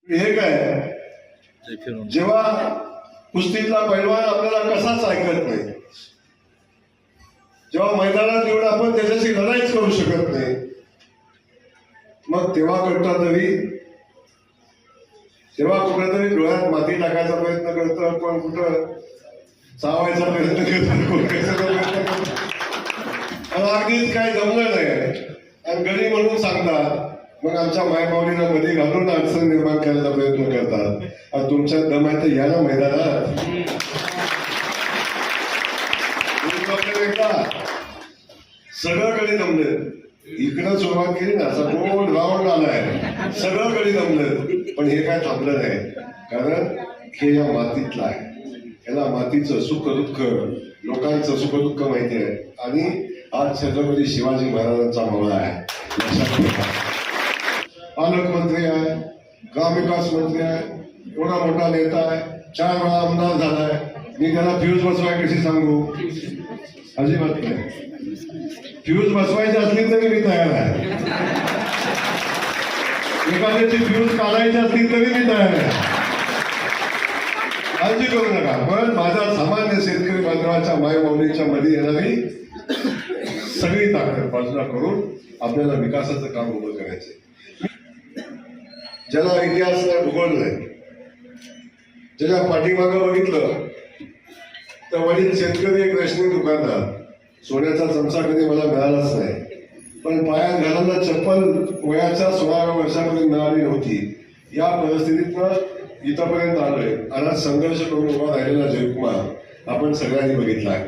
हे काय, जेव्हा कुस्तीतला पैलवान आपल्याला कसाच ऐकत नाही, जेव्हा मैदानात येऊन आपण त्याच्याशी लढाईच करू शकत नाही, मग तेव्हा कुठेतरी डोळ्यात माती टाकायचा प्रयत्न करतं, पण कुठं चावायचा प्रयत्न करतो, कोण कशाचा प्रयत्न करतो, अगदीच काय जमलं नाही आणि गडी म्हणून सांगतात. मग आमच्या मायमाऊलीला मध्ये घालून अडचण निर्माण करायचा प्रयत्न करतात. आणि तुमच्या दम आहे तर या ना मैदानात, सगळं गडी जमले. इकडं सुरुवात केली ना, असा गोल राऊंड आलाय, सगळं गडी जमलं, पण हे काय थांबलं नाही. कारण हे या मातीतलं आहे, याला मातीचं सुख दुःख, लोकांचं सुख दुःख माहिती आहे. आणि आज छत्रपती शिवाजी महाराजांचा मावळा आहे. लक्षात ठेवा, पालकमंत्री आहे, ग्रामविकास मंत्री आहे, एवढा मोठा नेता आहे, 4 वेळा आमदार झालाय. मी त्याला फ्यूज बसवाय कशी सांगू? अजिबात नाही. फ्यूज बसवायची असली तरी मी तयार आहे, एखाद्याची फ्यूज काढायची असली तरी मी तयार आहे, काळजी करू नका. पण माझ्या सामान्य शेतकरी बांधवाच्या मायमाऊलीच्या मध्ये येणारी सगळी ताकद बाजूला करून आपल्याला विकासाचं काम उभं करायचंय. ज्याला इतिहास नाही, भूगोल नाही, ज्याच्या पाठीमागं बघितलं तर वडील शेतकरी, एक रेशमी दुकानदार, सोन्याचा चमचा कधी मला मिळालाच नाही, पण पायात घालायला चप्पल वयाच्या 16व्या वर्षापर्यंत मिळाली नव्हती. या परिस्थितीतनं इथंपर्यंत आलोय. आणि संघर्ष करून उभा राहिलेला जयकुमार आपण सगळ्यांनी बघितलाय.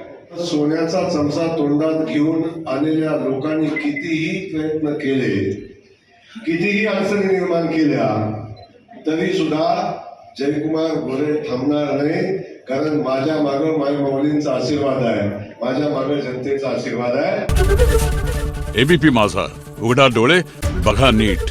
सोन्याचा चमचा तोंडात घेऊन आलेल्या लोकांनी कितीही प्रयत्न केले, कितीही अडचणी निर्माण केल्या, तरी सुद्धा जयकुमार गोरे थांबणार नाही. कारण माझ्या मागं मायमाऊलींचा आशीर्वाद आहे, माझ्या मागं जनतेचा आशीर्वाद आहे. एबीपी माझा, उघडा डोळे बघा नीट.